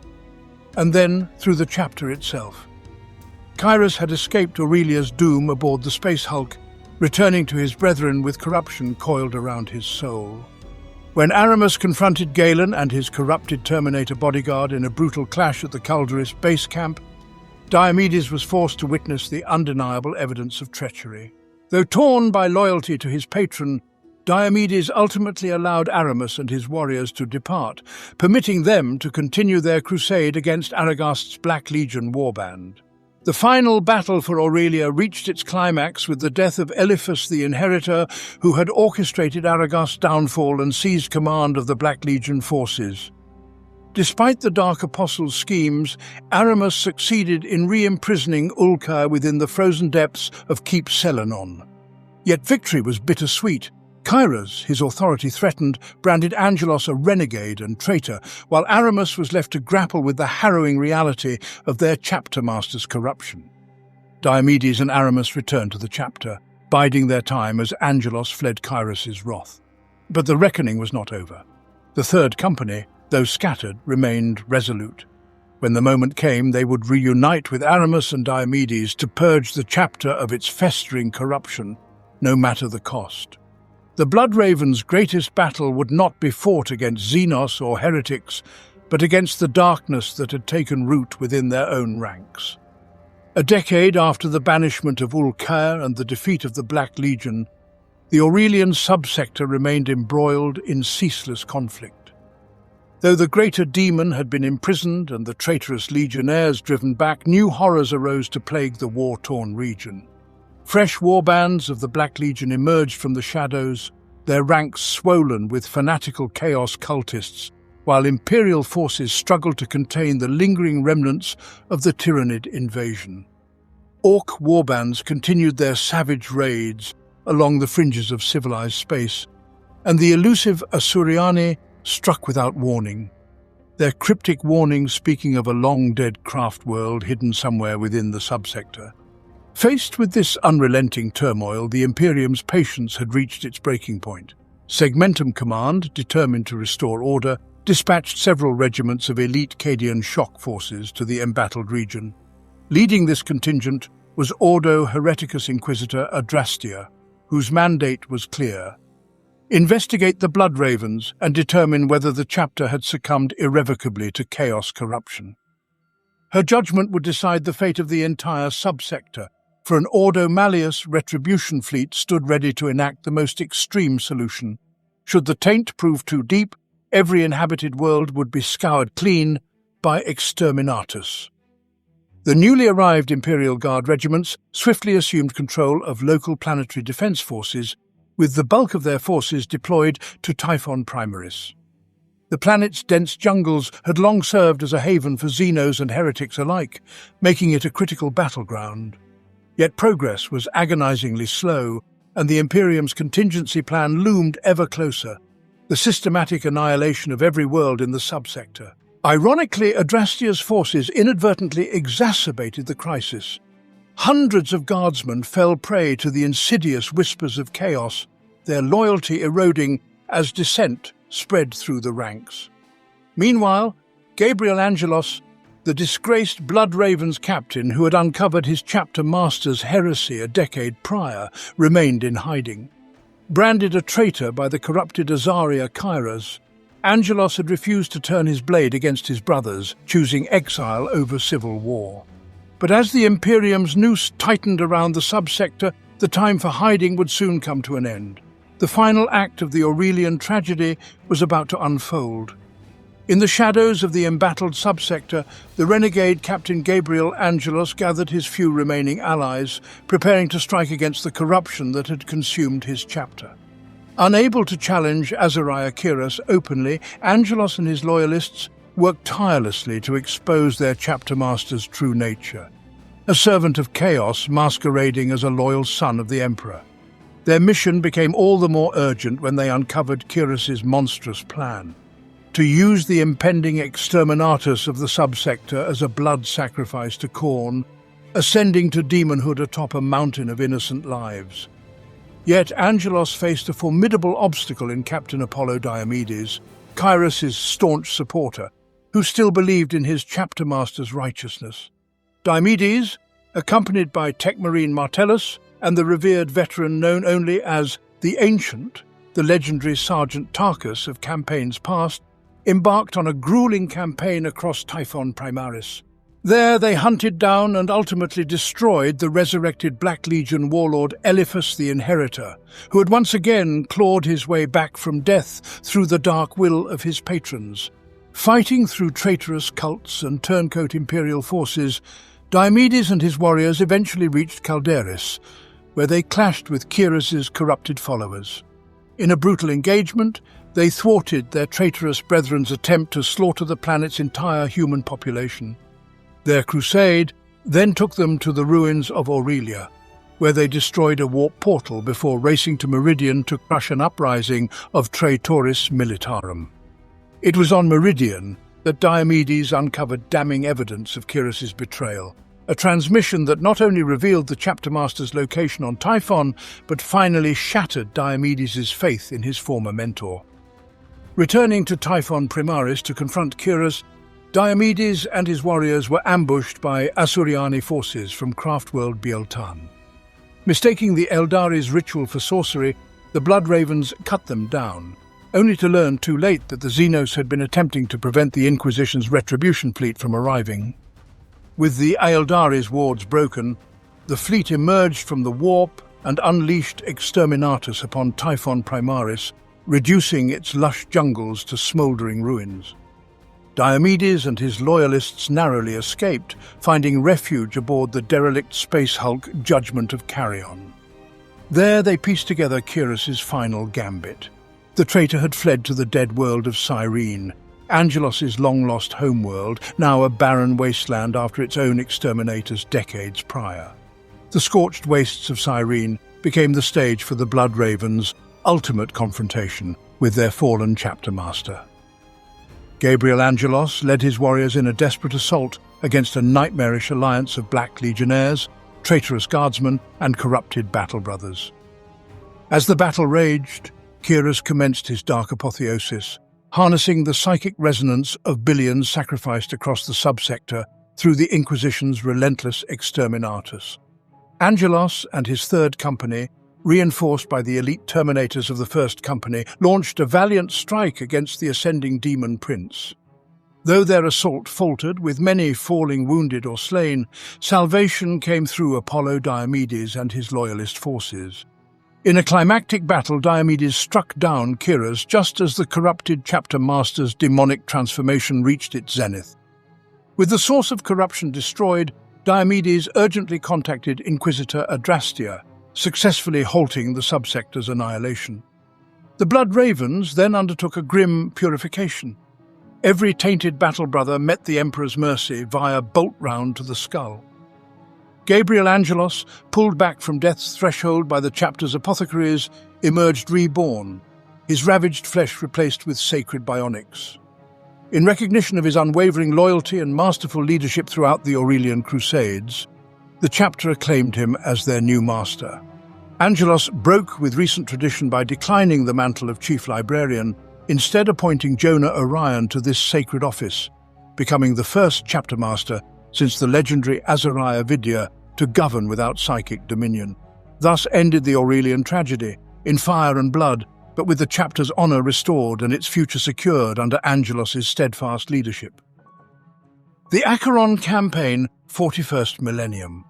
and then through the chapter itself. Kyros had escaped Aurelia's doom aboard the Space Hulk, returning to his brethren with corruption coiled around his soul. When Aramis confronted Galen and his corrupted Terminator bodyguard in a brutal clash at the Calderis base camp, Diomedes was forced to witness the undeniable evidence of treachery. Though torn by loyalty to his patron, Diomedes ultimately allowed Aramis and his warriors to depart, permitting them to continue their crusade against Aragast's Black Legion warband. The final battle for Aurelia reached its climax with the death of Eliphas the Inheritor, who had orchestrated Aragast's downfall and seized command of the Black Legion forces. Despite the Dark Apostle's schemes, Aramis succeeded in re-imprisoning Ulcaer within the frozen depths of Keep Selenon. Yet victory was bittersweet. Kyros, his authority threatened, branded Angelos a renegade and traitor, while Aramis was left to grapple with the harrowing reality of their chapter master's corruption. Diomedes and Aramis returned to the chapter, biding their time as Angelos fled Kyros's wrath. But the reckoning was not over. The Third Company, though scattered, remained resolute. When the moment came, they would reunite with Aramis and Diomedes to purge the chapter of its festering corruption, no matter the cost. The Blood Ravens' greatest battle would not be fought against Xenos or heretics, but against the darkness that had taken root within their own ranks. A decade after the banishment of Ulcaer and the defeat of the Black Legion, the Aurelian subsector remained embroiled in ceaseless conflict. Though the greater demon had been imprisoned and the traitorous legionnaires driven back, new horrors arose to plague the war-torn region. Fresh warbands of the Black Legion emerged from the shadows, their ranks swollen with fanatical chaos cultists, while Imperial forces struggled to contain the lingering remnants of the Tyrannid invasion. Orc warbands continued their savage raids along the fringes of civilized space, and the elusive Asuriani struck without warning, their cryptic warnings speaking of a long-dead craft world hidden somewhere within the subsector. Faced with this unrelenting turmoil, the Imperium's patience had reached its breaking point. Segmentum Command, determined to restore order, dispatched several regiments of elite Cadian shock forces to the embattled region. Leading this contingent was Ordo Hereticus Inquisitor Adrastia, whose mandate was clear: investigate the Blood Ravens and determine whether the chapter had succumbed irrevocably to chaos corruption. Her judgment would decide the fate of the entire subsector, for an Ordo Malleus retribution fleet stood ready to enact the most extreme solution. Should the taint prove too deep, every inhabited world would be scoured clean by exterminatus. The newly arrived Imperial Guard regiments swiftly assumed control of local planetary defense forces, with the bulk of their forces deployed to Typhon Primaris. The planet's dense jungles had long served as a haven for Xenos and heretics alike, making it a critical battleground. Yet progress was agonizingly slow, and the Imperium's contingency plan loomed ever closer: the systematic annihilation of every world in the subsector. Ironically, Adrastia's forces inadvertently exacerbated the crisis. Hundreds of guardsmen fell prey to the insidious whispers of chaos, their loyalty eroding as dissent spread through the ranks. Meanwhile, Gabriel Angelos, the disgraced Blood Ravens captain who had uncovered his chapter master's heresy a decade prior, remained in hiding. Branded a traitor by the corrupted Azariah Kyros, Angelos had refused to turn his blade against his brothers, choosing exile over civil war. But as the Imperium's noose tightened around the subsector, the time for hiding would soon come to an end. The final act of the Aurelian tragedy was about to unfold. In the shadows of the embattled subsector, the renegade Captain Gabriel Angelos gathered his few remaining allies, preparing to strike against the corruption that had consumed his chapter. Unable to challenge Azariah Kyrus openly, Angelos and his loyalists worked tirelessly to expose their chapter master's true nature, a servant of chaos masquerading as a loyal son of the Emperor. Their mission became all the more urgent when they uncovered Kyrus's monstrous plan: to use the impending exterminatus of the subsector as a blood sacrifice to Khorne, ascending to demonhood atop a mountain of innocent lives. Yet Angelos faced a formidable obstacle in Captain Apollo Diomedes, Kyrus's staunch supporter, who still believed in his chapter master's righteousness. Diomedes, accompanied by Tecmarine Martellus and the revered veteran known only as the Ancient, the legendary Sergeant Tarkus of campaigns past, embarked on a grueling campaign across Typhon Primaris. There they hunted down and ultimately destroyed the resurrected Black Legion warlord Eliphas the Inheritor, who had once again clawed his way back from death through the dark will of his patrons. Fighting through traitorous cults and turncoat imperial forces, Diomedes and his warriors eventually reached Calderis, where they clashed with Kyrus's corrupted followers. In a brutal engagement, they thwarted their traitorous brethren's attempt to slaughter the planet's entire human population. Their crusade then took them to the ruins of Aurelia, where they destroyed a warp portal before racing to Meridian to crush an uprising of Traitoris Militarum. It was on Meridian that Diomedes uncovered damning evidence of Kyrus's betrayal, a transmission that not only revealed the chapter master's location on Typhon, but finally shattered Diomedes' faith in his former mentor. Returning to Typhon Primaris to confront Kyrus, Diomedes and his warriors were ambushed by Asuriani forces from craftworld Bieltan. Mistaking the Eldari's ritual for sorcery, the Blood Ravens cut them down, only to learn too late that the Xenos had been attempting to prevent the Inquisition's retribution fleet from arriving. With the Eldari's wards broken, the fleet emerged from the warp and unleashed Exterminatus upon Typhon Primaris, reducing its lush jungles to smouldering ruins. Diomedes and his loyalists narrowly escaped, finding refuge aboard the derelict space hulk Judgment of Carrion. There they pieced together Kyrus's final gambit. The traitor had fled to the dead world of Cyrene, Angelos's long-lost homeworld, now a barren wasteland after its own exterminators decades prior. The scorched wastes of Cyrene became the stage for the Blood Ravens' ultimate confrontation with their fallen chapter master. Gabriel Angelos led his warriors in a desperate assault against a nightmarish alliance of Black Legionnaires, traitorous guardsmen, and corrupted battle brothers. As the battle raged, Kyrus commenced his dark apotheosis, harnessing the psychic resonance of billions sacrificed across the subsector through the Inquisition's relentless exterminatus. Angelos and his Third Company, reinforced by the elite Terminators of the First Company, launched a valiant strike against the ascending demon prince. Though their assault faltered, with many falling wounded or slain, salvation came through Apollo Diomedes and his loyalist forces. In a climactic battle, Diomedes struck down Kyrus just as the corrupted chapter master's demonic transformation reached its zenith. With the source of corruption destroyed, Diomedes urgently contacted Inquisitor Adrastia, successfully halting the subsector's annihilation. The Blood Ravens then undertook a grim purification. Every tainted battle brother met the Emperor's mercy via bolt round to the skull. Gabriel Angelos, pulled back from death's threshold by the chapter's apothecaries, emerged reborn, his ravaged flesh replaced with sacred bionics. In recognition of his unwavering loyalty and masterful leadership throughout the Aurelian Crusades, the chapter acclaimed him as their new master. Angelos broke with recent tradition by declining the mantle of chief librarian, instead appointing Jonah Orion to this sacred office, becoming the first chapter master since the legendary Azariah Vidya to govern without psychic dominion. Thus ended the Aurelian tragedy. In fire and blood, but with the chapter's honor restored and its future secured under Angelos's steadfast leadership. The Acheron Campaign, 41st Millennium.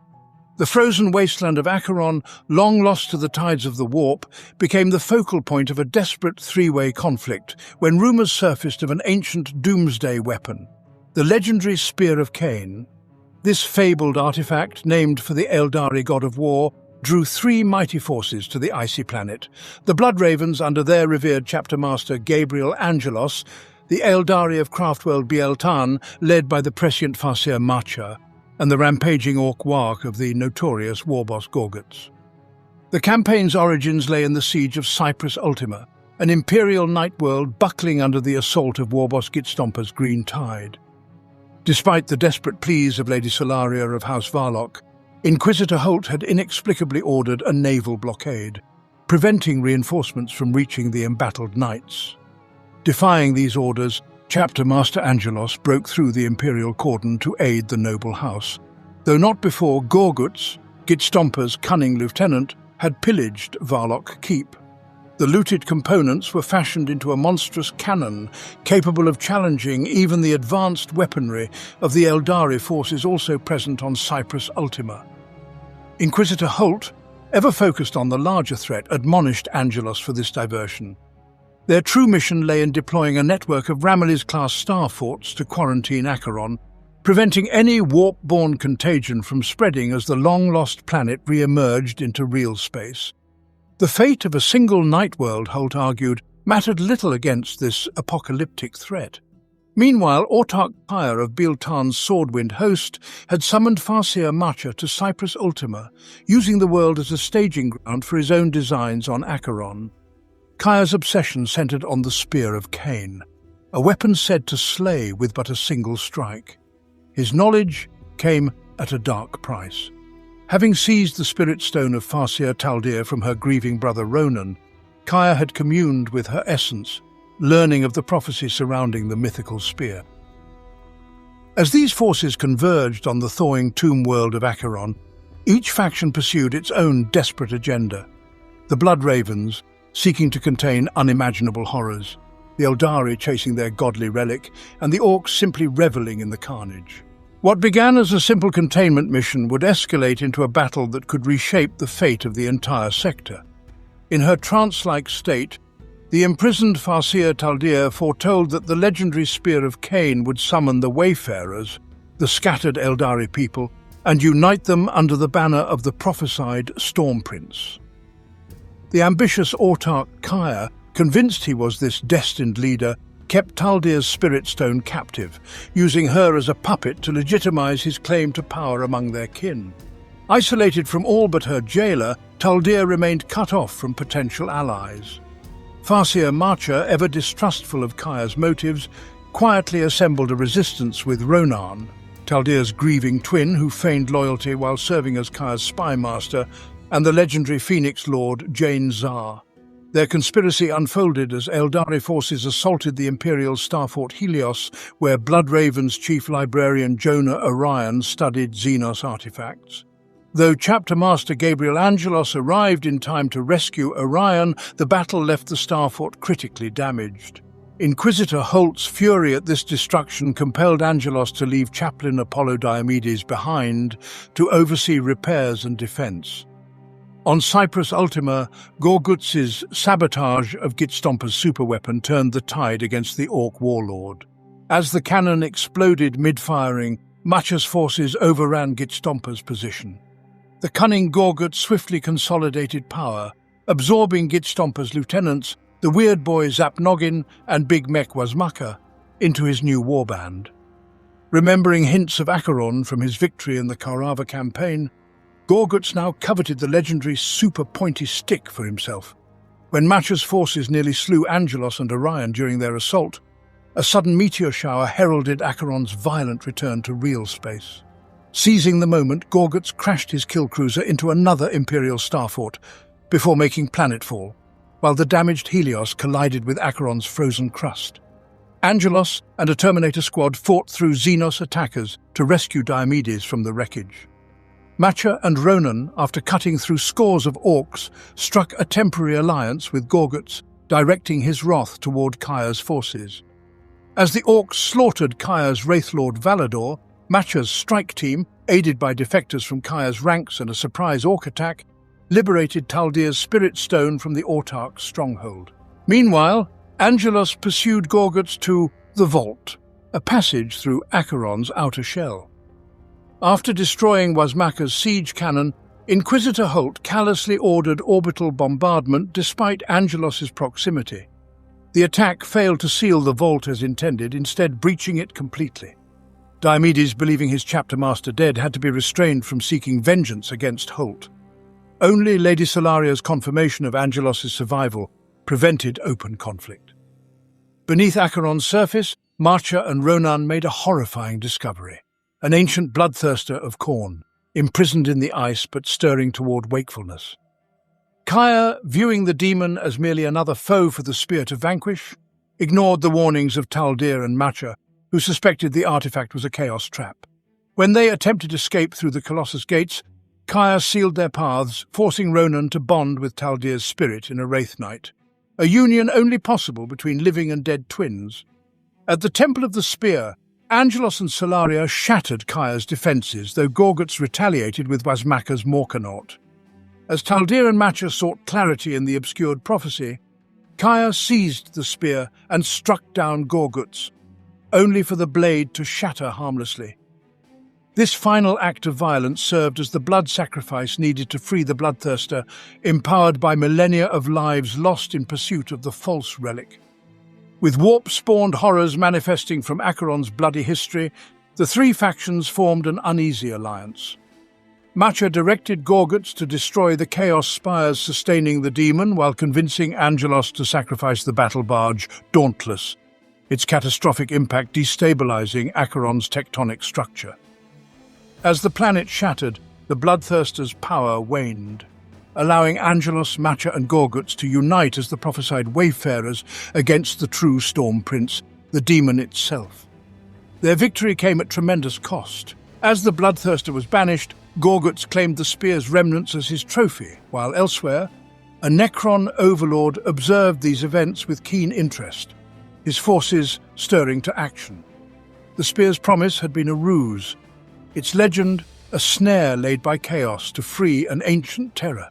The frozen wasteland of Acheron, long lost to the tides of the warp, became the focal point of a desperate three-way conflict when rumors surfaced of an ancient doomsday weapon, the legendary Spear of Cain. This fabled artifact, named for the Eldari god of war, drew three mighty forces to the icy planet: the Blood Ravens under their revered chapter master Gabriel Angelos, the Eldari of Craftworld Biel-Tan, led by the prescient Farseer Macha, and the rampaging Orc warg of the notorious warboss Gorguts. The campaign's origins lay in the siege of Cyprus Ultima, an imperial nightworld buckling under the assault of warboss Gitstomper's Green Tide. Despite the desperate pleas of Lady Solaria of House Varlock, Inquisitor Holt had inexplicably ordered a naval blockade, preventing reinforcements from reaching the embattled knights. Defying these orders, Chapter Master Angelos broke through the imperial cordon to aid the noble house, though not before Gorguts, Gitstomper's cunning lieutenant, had pillaged Varlock Keep. The looted components were fashioned into a monstrous cannon capable of challenging even the advanced weaponry of the Eldari forces also present on Cyprus Ultima. Inquisitor Holt, ever focused on the larger threat, admonished Angelos for this diversion. Their true mission lay in deploying a network of Ramillies-class star forts to quarantine Acheron, preventing any warp-borne contagion from spreading as the long-lost planet re-emerged into real space. The fate of a single night world, Holt argued, mattered little against this apocalyptic threat. Meanwhile, Autarch Pyre of Biel-Tan's Swordwind host had summoned Farseer Macha to Cyprus Ultima, using the world as a staging ground for his own designs on Acheron. Kaya's obsession centered on the Spear of Cain, a weapon said to slay with but a single strike. His knowledge came at a dark price. Having seized the spirit stone of Farseer Taldir from her grieving brother Ronan, Kaya had communed with her essence, learning of the prophecy surrounding the mythical spear. As these forces converged on the thawing tomb world of Acheron, each faction pursued its own desperate agenda. The Blood Ravens, seeking to contain unimaginable horrors, the Eldari chasing their godly relic, and the Orcs simply reveling in the carnage. What began as a simple containment mission would escalate into a battle that could reshape the fate of the entire sector. In her trance-like state, the imprisoned Farseer Taldir foretold that the legendary Spear of Cain would summon the Wayfarers, the scattered Eldari people, and unite them under the banner of the prophesied Storm Prince. The ambitious Autarch Kaya, convinced he was this destined leader, kept Taldir's spirit stone captive, using her as a puppet to legitimize his claim to power among their kin. Isolated from all but her jailer, Taldir remained cut off from potential allies. Farseer Macha, ever distrustful of Kaya's motives, quietly assembled a resistance with Ronan, Taldir's grieving twin who feigned loyalty while serving as Kaya's spy master, and the legendary Phoenix Lord Jane Zar. Their conspiracy unfolded as Eldari forces assaulted the Imperial Starfort Helios, where Blood Raven's chief librarian Jonah Orion studied Xenos artifacts. Though Chapter Master Gabriel Angelos arrived in time to rescue Orion, the battle left the Starfort critically damaged. Inquisitor Holt's fury at this destruction compelled Angelos to leave Chaplain Apollo Diomedes behind to oversee repairs and defense. On Cyprus Ultima, Gorguts' sabotage of Gitstomper's superweapon turned the tide against the Orc warlord. As the cannon exploded mid-firing, Macha's forces overran Gitstomper's position. The cunning Gorgut swiftly consolidated power, absorbing Gitstomper's lieutenants, the weird boy Zap Noggin and Big Mech Wazmaka, into his new warband. Remembering hints of Acheron from his victory in the Karava campaign, Gorguts now coveted the legendary super-pointy stick for himself. When Macha's forces nearly slew Angelos and Orion during their assault, a sudden meteor shower heralded Acheron's violent return to real space. Seizing the moment, Gorguts crashed his kill cruiser into another Imperial starfort before making planetfall, while the damaged Helios collided with Acheron's frozen crust. Angelos and a Terminator squad fought through Xenos attackers to rescue Diomedes from the wreckage. Macha and Ronan, after cutting through scores of Orcs, struck a temporary alliance with Gorguts directing his wrath toward Kaya's forces. As the orcs slaughtered Kaya's Wraithlord Valador, Macha's strike team, aided by defectors from Kaya's ranks and a surprise orc attack, liberated Taldir's Spirit Stone from the Autarch's stronghold. Meanwhile, Angelos pursued Gorguts to the Vault, a passage through Acheron's outer shell. After destroying Wasmacha's siege cannon, Inquisitor Holt callously ordered orbital bombardment despite Angelos's proximity. The attack failed to seal the vault as intended, instead breaching it completely. Diomedes, believing his chapter master dead, had to be restrained from seeking vengeance against Holt. Only Lady Solaria's confirmation of Angelos's survival prevented open conflict. Beneath Acheron's surface, Macha and Ronan made a horrifying discovery. An ancient bloodthirster of Khorne, imprisoned in the ice but stirring toward wakefulness. Kaya, viewing the demon as merely another foe for the spear to vanquish, ignored the warnings of Taldir and Macha, who suspected the artifact was a chaos trap. When they attempted escape through the Colossus gates, Kaya sealed their paths, forcing Ronan to bond with Taldir's spirit in a Wraith Knight, a union only possible between living and dead twins. At the Temple of the Spear, Angelos and Solaria shattered Kaya's defences, though Gorguts retaliated with Wasmacha's Morkanaut. As Taldir and Macha sought clarity in the obscured prophecy, Kaya seized the spear and struck down Gorguts, only for the blade to shatter harmlessly. This final act of violence served as the blood sacrifice needed to free the Bloodthirster, empowered by millennia of lives lost in pursuit of the false relic. With warp-spawned horrors manifesting from Acheron's bloody history, the three factions formed an uneasy alliance. Macha directed Gorguts to destroy the Chaos Spires sustaining the demon, while convincing Angelos to sacrifice the battle barge Dauntless, its catastrophic impact destabilizing Acheron's tectonic structure. As the planet shattered, the Bloodthirster's power waned, allowing Angelos, Macha and Gorguts to unite as the prophesied wayfarers against the true Storm Prince, the demon itself. Their victory came at tremendous cost. As the Bloodthirster was banished, Gorguts claimed the spear's remnants as his trophy, while elsewhere, a Necron overlord observed these events with keen interest, his forces stirring to action. The spear's promise had been a ruse, its legend a snare laid by chaos to free an ancient terror,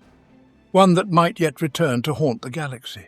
one that might yet return to haunt the galaxy.